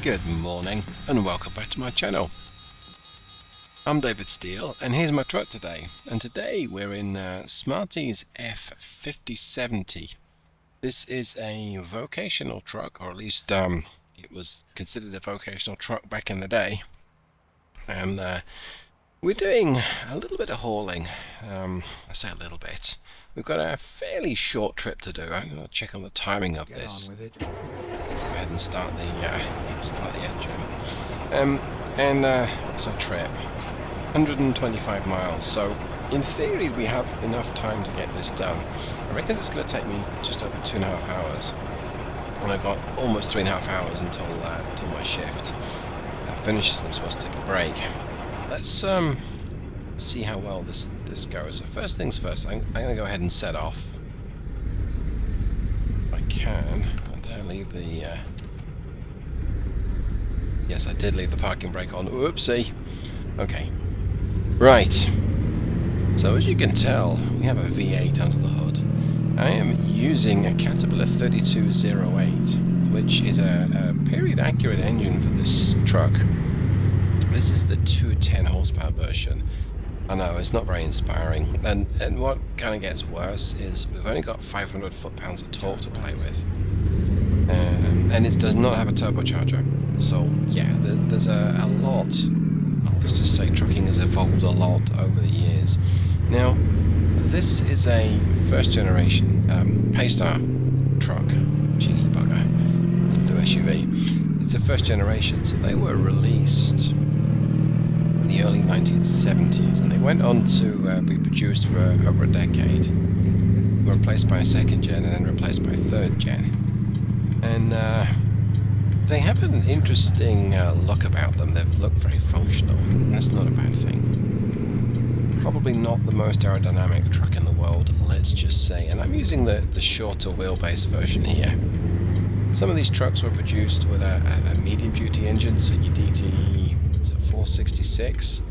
Good morning and welcome back to my channel. I'm David Steele and here's my truck today. And today we're in Smarty's F5070. This is a vocational truck, or at least it was considered a vocational truck back in the day. And we're doing a little bit of hauling. I say a little bit. We've got a fairly short trip to do. I'm going to check on the timing of this. Let's go ahead and start the engine. So trip, 125 miles. So in theory we have enough time to get this done. I reckon it's going to take me just over 2.5 hours. And I've got almost 3.5 hours until my shift finishes. I'm supposed to take a break. Let's see how well this goes. So first things first, I'm going to go ahead and set off. If I can. Leave the yes, I did leave the parking brake on. Oopsie. Okay, right, so as you can tell, we have a V8 under the hood. I am using a Caterpillar 3208, which is a period accurate engine for this truck. This is the 210 horsepower version. I know, it's not very inspiring, and what kind of gets worse is we've only got 500 foot-pounds of torque to play with. And it does not have a turbocharger, so yeah, there's a lot. Let's just say trucking has evolved a lot over the years. Now, this is a first generation Paystar truck, cheeky bugger, little SUV. It's a first generation, so they were released in the early 1970s, and they went on to be produced for over a decade. Were replaced by a second gen, and then replaced by a third gen. And they have an interesting look about them. They look very functional. That's not a bad thing. Probably not the most aerodynamic truck in the world, let's just say. And I'm using the shorter wheelbase version here. Some of these trucks were produced with a medium-duty engine, so your DT 466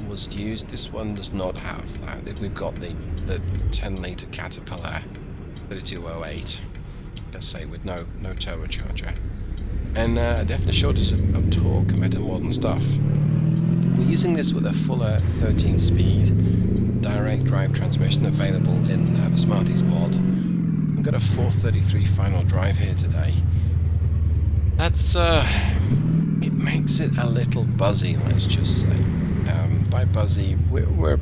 was used. This one does not have that. We've got the 10-litre Caterpillar 3208. Let's say with no turbocharger, and a definite shortage of torque compared to modern stuff. We're using this with a fuller 13-speed direct drive transmission available in the Smarty's mod. We've got a 433 final drive here today. That's it makes it a little buzzy, let's just say. By buzzy, we're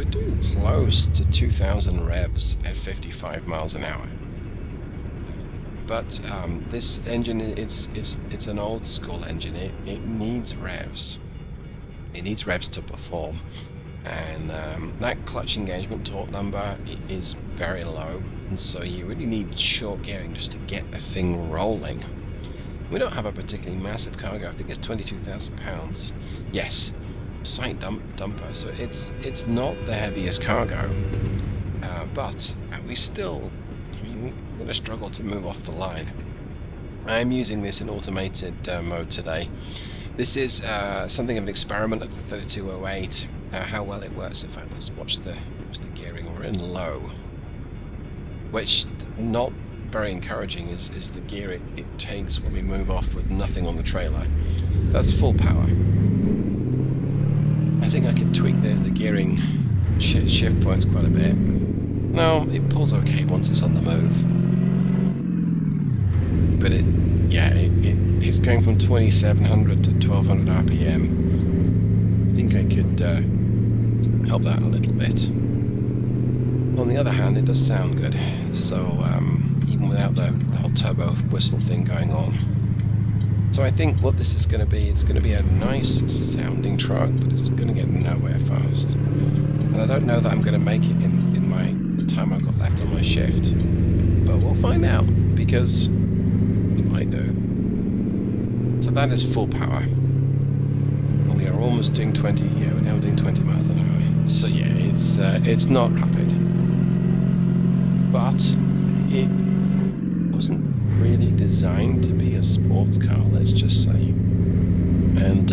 doing close to 2,000 revs at 55 miles an hour. But this engine, it's an old school engine. It needs revs. It needs revs to perform, and that clutch engagement torque number is very low, and so you really need short gearing just to get the thing rolling. We don't have a particularly massive cargo. I think it's 22,000 pounds. Yes, site dumper. So it's not the heaviest cargo, but we still. I'm going to struggle to move off the line. I'm using this in automated mode today. This is something of an experiment of the 3208, how well it works. In fact, let's watch the gearing. We're in low, which not very encouraging is the gear it takes when we move off with nothing on the trailer. That's full power. I think I can tweak the gearing shift points quite a bit. No, it pulls okay once it's on the move. But it's going from 2700 to 1200 RPM. I think I could help that a little bit. On the other hand, it does sound good. So even without the whole turbo whistle thing going on. So I think what this is going to be, it's going to be a nice sounding truck, but it's going to get nowhere fast. And I don't know that I'm going to make it in the time I've got left on my shift. But we'll find out, because I do. So that is full power. We are almost doing 20, yeah, we're now doing 20 miles an hour. So yeah, it's not rapid. But it wasn't really designed to be a sports car, let's just say. And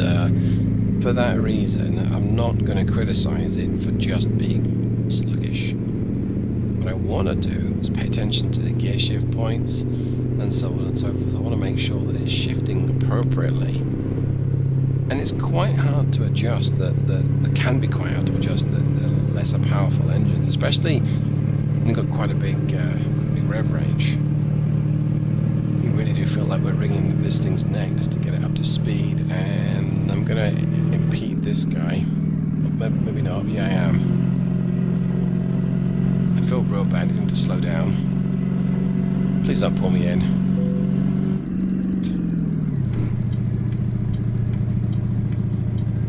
for that reason, I'm not going to criticize it for just being sluggish. What I want to do is pay attention to the gear shift points, and so on and so forth. I want to make sure that it's shifting appropriately. And it's quite hard to adjust, it can be quite hard to adjust the lesser powerful engines, especially when you've got quite a big rev range. You really do feel like we're wringing this thing's neck just to get it up to speed, and I'm going to impede this guy. Maybe not, yeah I am. I feel real bad, he's going to slow down. Please don't pull me in.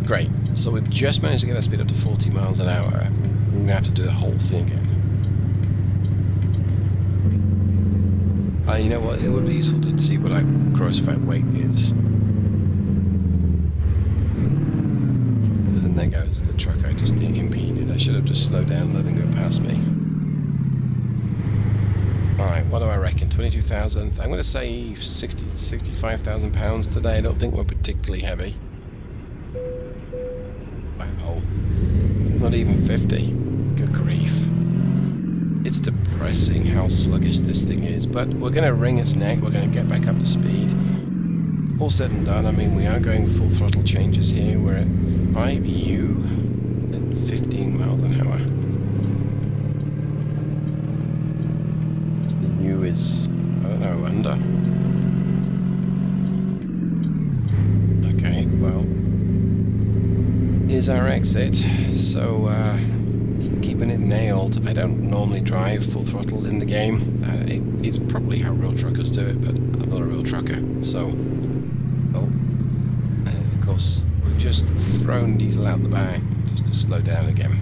Great, so we've just managed to get our speed up to 40 miles an hour. We're going to have to do the whole thing again. You know what, it would be useful to see what our gross fat weight is. And there goes the truck I just impeded. I should have just slowed down and let him go past me. Alright, what do I reckon? 22,000? I'm going to say 65,000 pounds today. I don't think we're particularly heavy. Wow. Not even 50. Good grief. It's depressing how sluggish this thing is, but we're going to wring its neck. We're going to get back up to speed. All said and done, I mean, we are going full throttle changes here. We're at 5U at 15 miles an hour. The U is, I don't know, under. Okay, well, here's our exit. So, keeping it nailed. I don't normally drive full throttle in the game. It's probably how real truckers do it, but I'm not a real trucker, so... of course, we've just thrown diesel out the back just to slow down again.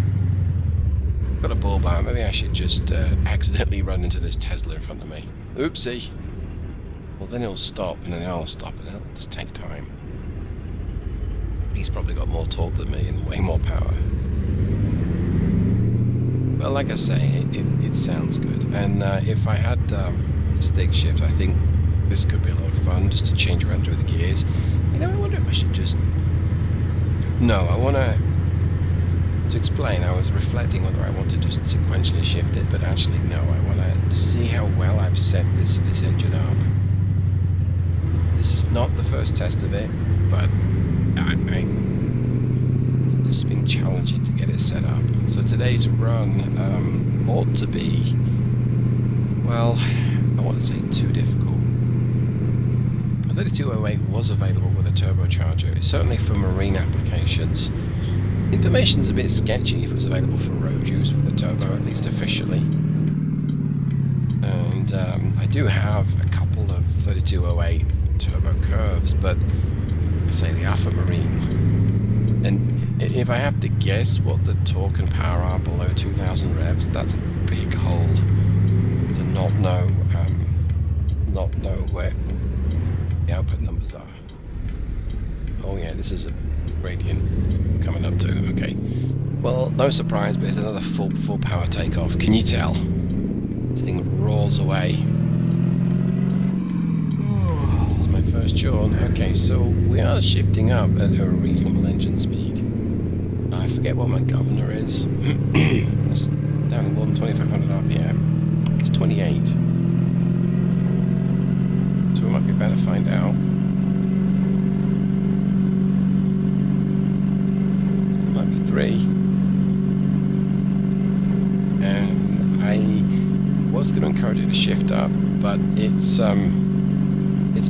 Got a bull bar. Maybe I should just accidentally run into this Tesla in front of me. Oopsie. Well, then it'll stop, and then I'll stop, and it'll just take time. He's probably got more torque than me and way more power. Well, like I say, it sounds good. And if I had stick shift, I think this could be a lot of fun, just to change around through the gears. You know, I wonder if I should just... No, I want to explain, I was reflecting whether I want to just sequentially shift it, but actually no, I want to see how well I've set this engine up. This is not the first test of it, but it's just been challenging to get it set up. So today's run ought to be, well, I want to say too difficult. The 3208 was available with a turbocharger. It's certainly for marine applications. Information's a bit sketchy if it was available for road use with a turbo, at least officially. And I do have a couple of 3208 turbo curves, but I say they are for marine. And if I have to guess what the torque and power are below 2,000 revs, that's a big hole to not know where the output numbers are. Oh yeah, this is a gradient coming up too. Okay. Well, no surprise, but it's another full power takeoff. Can you tell? This thing roars away. It's my first yawn. Okay, so we are shifting up at a reasonable engine speed. I forget what my governor is. It's down in 2,500 RPM. It's 28. So it might be better to find out. It might be 3. And I was going to encourage it to shift up, but it's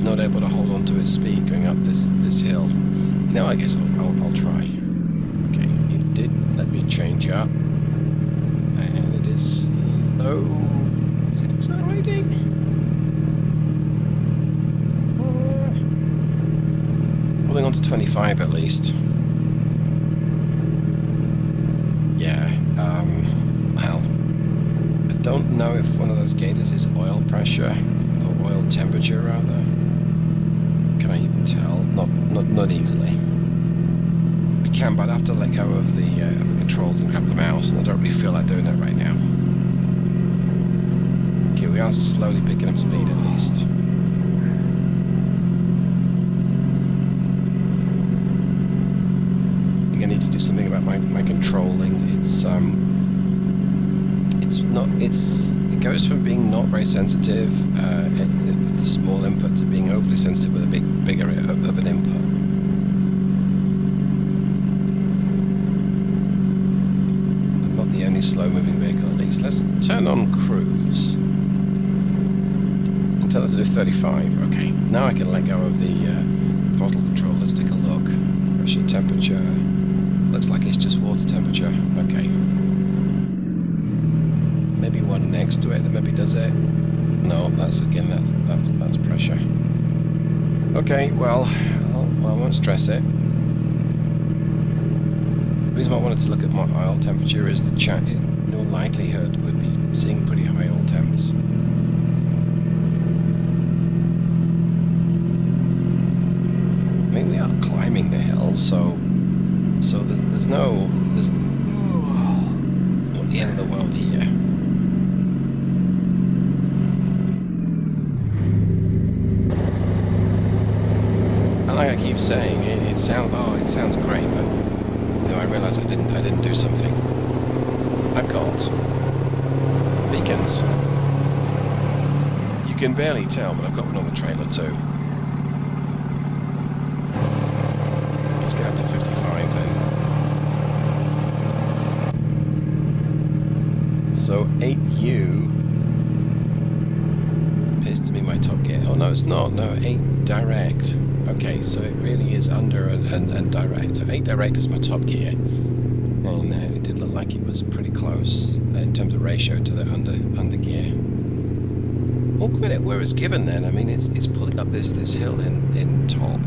not able to hold on to its speed going up this hill. You know, I guess I'll try. Okay, it did let me change up, and it is low. Is it accelerating? Holding on to 25 at least. Yeah. Well, I don't know if one of those gators is oil pressure or oil temperature rather. Can I even tell? Not easily. I can, but I have to let go of the controls and grab the mouse, and I don't really feel like doing that right now. Okay, we are slowly picking up speed at least. I think I need to do something about my controlling. It's it goes from being not very sensitive with a small input to being overly sensitive with a bigger of an input. I'm not the only slow-moving vehicle, at least. Let's turn on cruise. And tell it to do 35. Okay, now I can let go of the throttle control. Let's take a look. Pressure, temperature. Looks like it's just water temperature. Okay. Maybe one next to it that maybe does it. No, that's pressure. Okay, well, I won't stress it. The reason I wanted to look at my oil temperature is that in all likelihood would be seeing pretty high oil temps. I mean, we are climbing the hill, so there's not the end of the world here. Like I keep saying, it sounds great, but I realise I didn't do something. I've got beacons. You can barely tell, but I've got one on the trailer too. Let's get up to 55 then. So 8U appears to be my top gear. Oh no, it's not. No, 8 direct. Okay, so it really is under and direct. So 8 direct is my top gear, and it did look like it was pretty close in terms of ratio to the under gear. All credit where it's given then. I mean, it's pulling up this hill in top,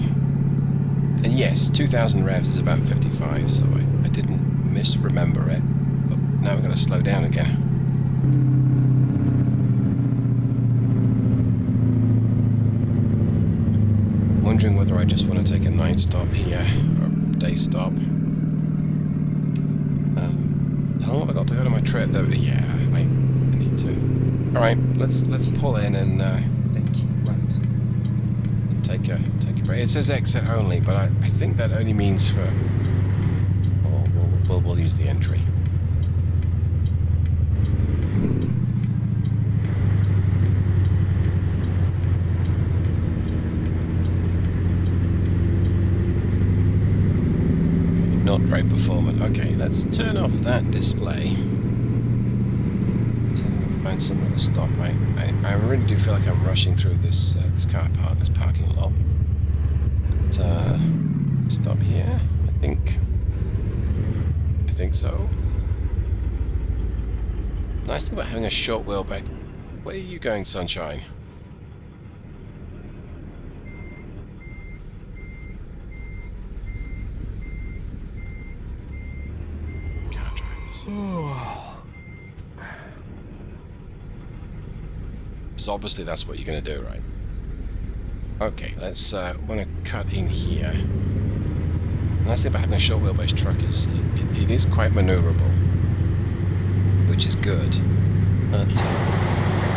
and yes, 2,000 revs is about 55. So I didn't misremember it, but now we're going to slow down again. Wondering whether I just want to take a night stop here or day stop. How long have I got to go to my trip though? Yeah, I need to. All right, let's pull in and take a break. It says exit only, but I think that only means for. We'll use the entry. Not very performant. Okay, let's turn off that display. So find somewhere to stop. I really do feel like I'm rushing through this this parking lot. But, stop here. I think so. Nice thing about having a short wheelbase. Where are you going, sunshine? So obviously that's what you're going to do, right? Okay, let's want to cut in here. The nice thing about having a short wheelbase truck is it is quite maneuverable, which is good. But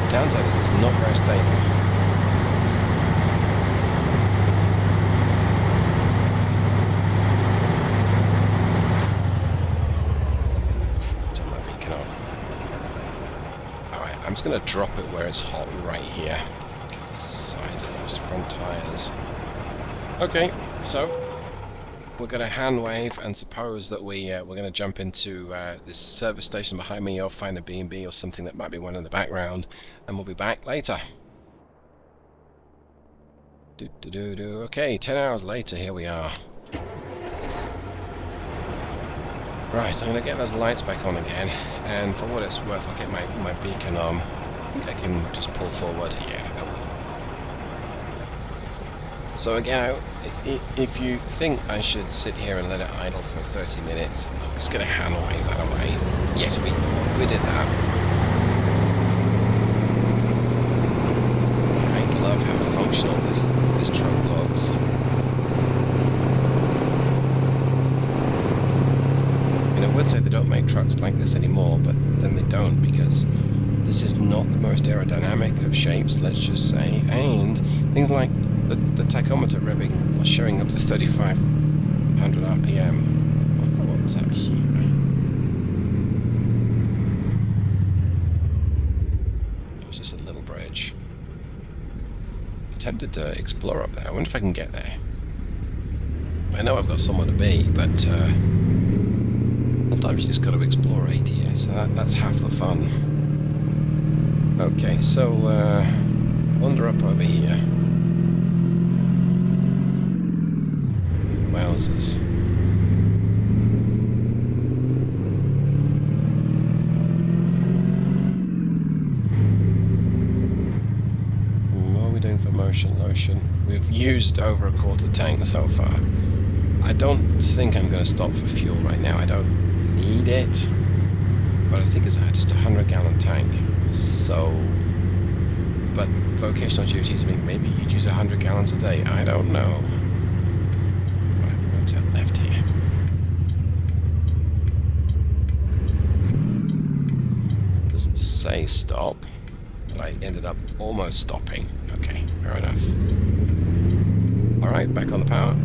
downside is it's not very stable. I'm just going to drop it where it's hot right here. Look at the size of those front tyres. Okay, so we're going to hand wave and suppose that we're going to jump into this service station behind me, or find a B&B or something that might be one in the background, and we'll be back later. Okay, 10 hours later, here we are. Right, I'm going to get those lights back on again, and for what it's worth, I'll get my beacon on. I think I can just pull forward. Yeah, I will. So again, if you think I should sit here and let it idle for 30 minutes, I'm just going to hand wave that away. Yes, we did that. I love how functional this truck looks. I would say they don't make trucks like this anymore, but then they don't, because this is not the most aerodynamic of shapes, let's just say, and things like the tachometer revving was showing up to 3,500 RPM. I wonder what's up here. it's just a little bridge. I'm tempted to explore up there. I wonder if I can get there. I know I've got somewhere to be, but sometimes you just got to explore ATS, and that's half the fun. Okay, so wander up over here. Wowzers. What are we doing for motion lotion? We've used over a quarter tank so far. I don't think I'm going to stop for fuel right now. I don't need it. But I think it's just a 100-gallon tank. So, but vocational duties, I mean, maybe you'd use 100 gallons a day. I don't know. Right, we're going to turn left here. Doesn't say stop, but I ended up almost stopping. Okay, fair enough. Alright, back on the power.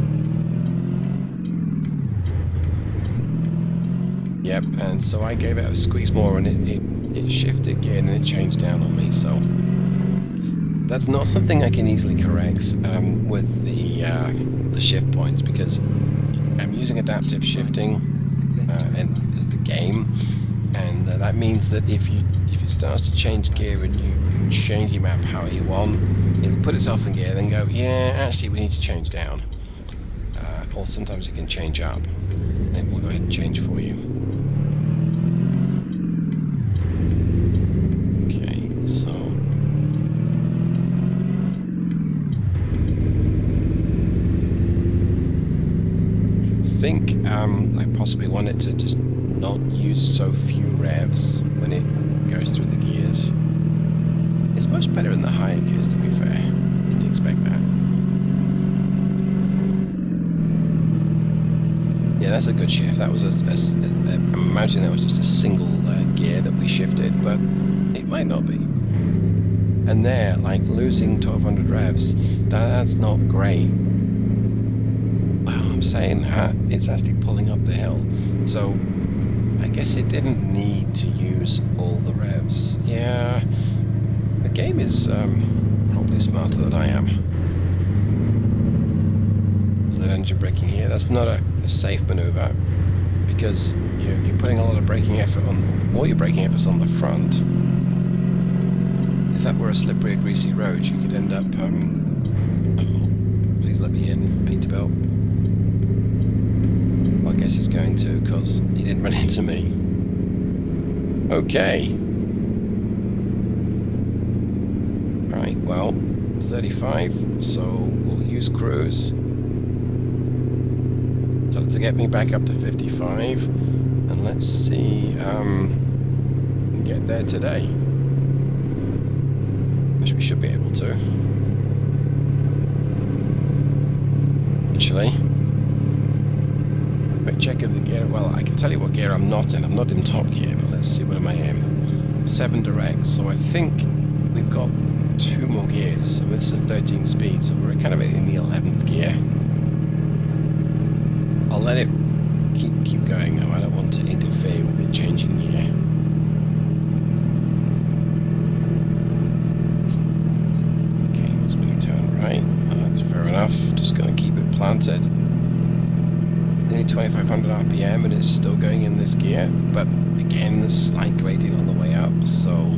Yep, and so I gave it a squeeze more and it shifted gear and it changed down on me, so that's not something I can easily correct with the shift points, because I'm using adaptive shifting in the game, and that means that if it starts to change gear and you change the amount of power you want, it'll put itself in gear, then go, yeah, actually we need to change down. Or sometimes it can change up. It will go ahead and change for you. Okay, so I think I possibly want it to just not use so few revs when it goes through the gears. It's much better in the higher gears, to be fair. You'd expect that. Yeah, that's a good shift. That was I imagine that was just a single gear that we shifted, but it might not be. And there, like losing 1200 revs, that's not great. Wow, I'm saying that it's actually pulling up the hill. So I guess it didn't need to use all the revs. Yeah, the game is probably smarter than I am. Engine braking here. That's not a safe maneuver, because you're putting a lot of braking effort on, all your braking effort's on the front. If that were a slippery or greasy road, you could end up please let me in, Peterbilt. Well, I guess it's going to, because he didn't run into me. Okay. Right, well, 35, so we'll use cruise to get me back up to 55, and let's see get there today, which we should be able to. Actually, quick check of the gear. Well, I can tell you what gear I'm not in. I'm not in top gear, but let's see what am I in. 7 direct, so I think we've got 2 more gears, so it's a 13 speed, so we're kind of in the 11th gear. I'll let it keep going now. I don't want to interfere with it changing gear. Okay, that's when you turn right. That's fair enough. Just going to keep it planted. Nearly 2500 RPM and it's still going in this gear, but again, there's slight gradient on the way up, so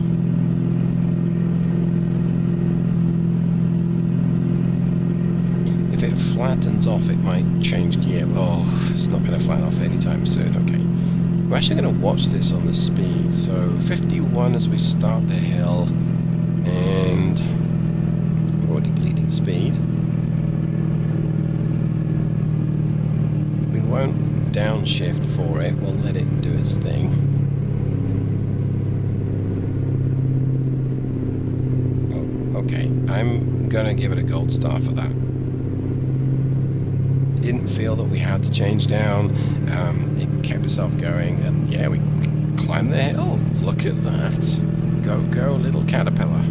if it flattens off, it might change gear. Oh, it's not going to flatten off anytime soon. Okay. We're actually going to watch this on the speed. So 51 as we start the hill, and we're already bleeding speed. We won't downshift for it. We'll let it do its thing. Oh, okay. I'm going to give it a gold star for that. Didn't feel that we had to change down. It kept itself going, and yeah, we climbed the hill. Look at that. Go, little caterpillar.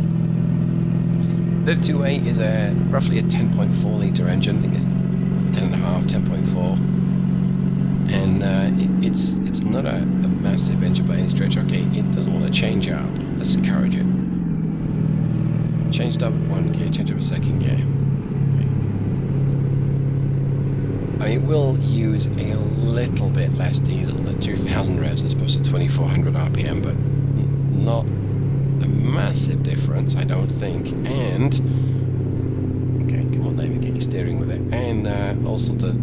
32.8 is roughly a 10.4 litre engine. I think it's 10.5, 10.4. And it's not a massive engine by any stretch. Okay, it doesn't want to change up. Let's encourage it. changed up one gear, changed up a second gear. Okay. It will use a little bit less diesel at 2,000 revs as opposed to 2,400 RPM, but not a massive difference, I don't think. And okay, come on, David, get your steering with it. And also to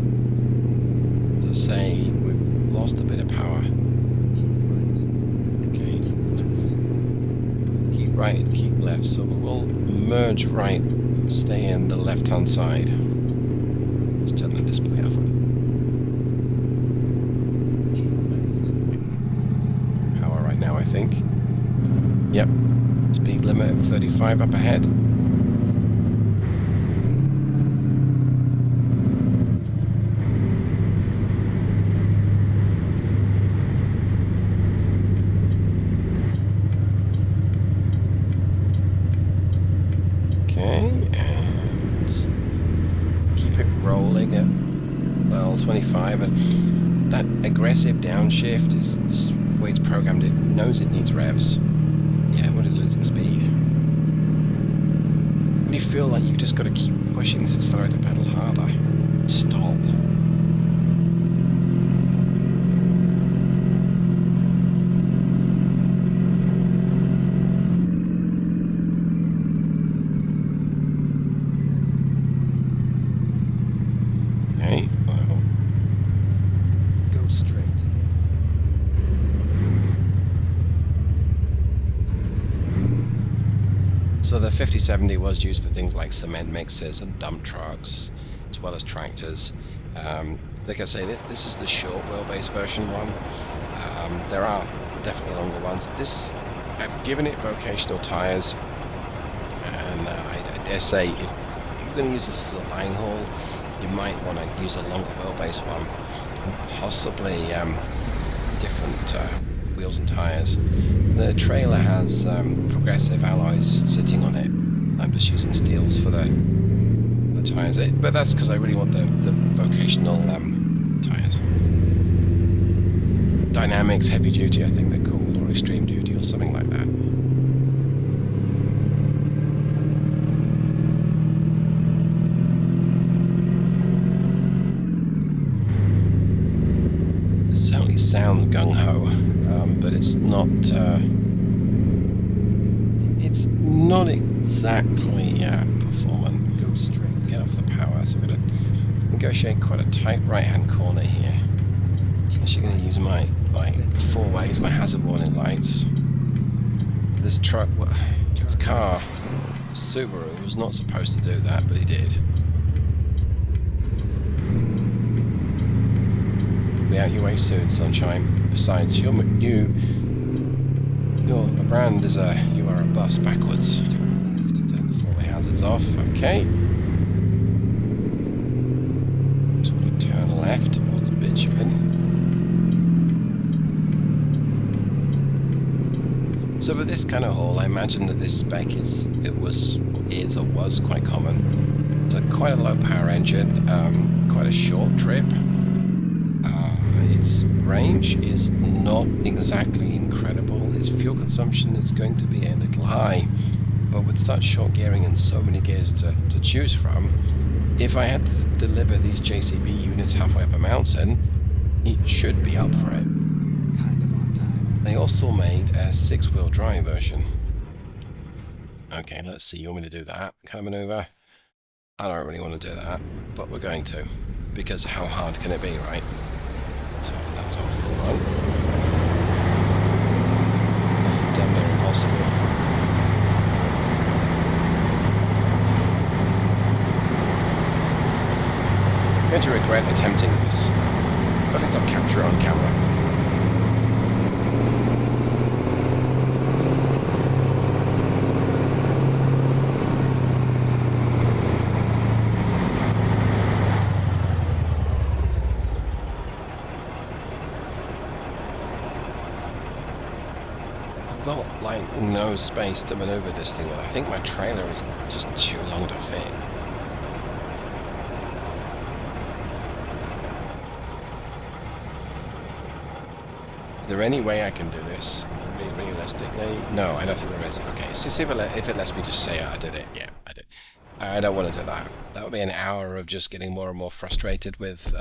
say we've lost a bit of power. Okay, keep right and keep left. So we will merge right, stay in the left-hand side. Let's turn the display off. Power right now, I think. Yep. Speed limit of 35 up ahead. Okay, and keep it rolling at, well, 25, and that aggressive downshift is the way it's programmed. It knows it needs revs. Yeah, what is losing speed? When you feel like you've just got to keep pushing this accelerator pedal harder, stop. Okay, well. Go straight. So the 5070 was used for things like cement mixers and dump trucks, as well as tractors. Like I say, this is the short wheelbase version one. There are definitely longer ones. This, I've given it vocational tyres, and I dare say if you're going to use this as a line haul, you might want to use a longer wheelbase one, and possibly different wheels and tyres. The trailer has progressive alloys sitting on it. I'm just using steels for the tyres, but that's because I really want the vocational tyres. Dynamics heavy duty, I think they're called, or extreme duty, or something like that. It certainly sounds gung-ho, but it's not. It's not exactly performant. Go straight. Get off the power, so we're going to negotiate quite a tight right-hand corner here. I'm actually going to use my four ways, my hazard warning lights. This truck, this car, the Subaru, was not supposed to do that, but he did. Be out your way soon, sunshine. Besides, your brand is you are a bus backwards. Turn the four-way hazards off. Okay. So we turn left towards bitumen. So for this kind of haul, I imagine that this spec is or was quite common. It's quite a low power engine, quite a short trip. Its range is not exactly incredible. Its fuel consumption is going to be a little high, but with such short gearing and so many gears to choose from, if I had to deliver these JCB units halfway up a mountain, it should be up for it. Kind of on time. They also made a 6-wheel drive version. Okay, let's see. You want me to do that kind of maneuver? I don't really want to do that, but we're going to, because how hard can it be, right? So that's all full on. Damn near impossible. I'm going to regret attempting this, but let's not capture it on camera. Got like no space to maneuver this thing with. I think my trailer is just too long to fit. Is there any way I can do this realistically, no, I don't think there is. Okay, so see if it lets me just say I did it. Yeah, I did. I don't want to do that. That would be an hour of just getting more and more frustrated with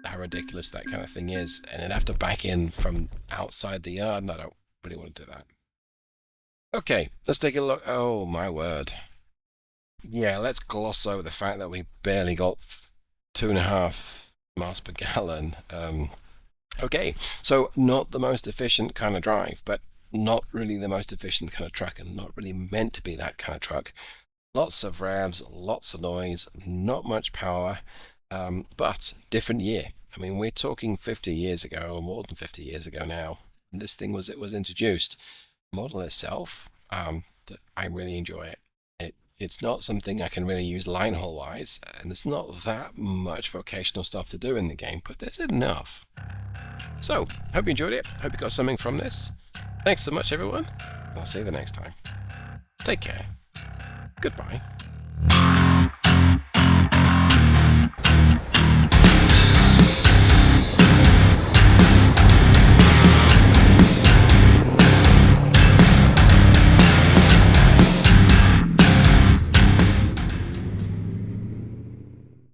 how ridiculous that kind of thing is, and I'd have to back in from outside the yard, and I don't really want to do that. Okay, let's take a look. Oh, my word. Yeah, let's gloss over the fact that we barely got 2.5 miles per gallon. Okay, so not the most efficient kind of drive, but not really the most efficient kind of truck, and not really meant to be that kind of truck. Lots of revs, lots of noise, not much power, but different year. I mean, we're talking 50 years ago, or more than 50 years ago now. This thing was introduced. The model itself, I really enjoy it. It's not something I can really use line haul wise, and there's not that much vocational stuff to do in the game, but there's enough. So, hope you enjoyed it. Hope you got something from this. Thanks so much, everyone. I'll see you the next time. Take care. Goodbye.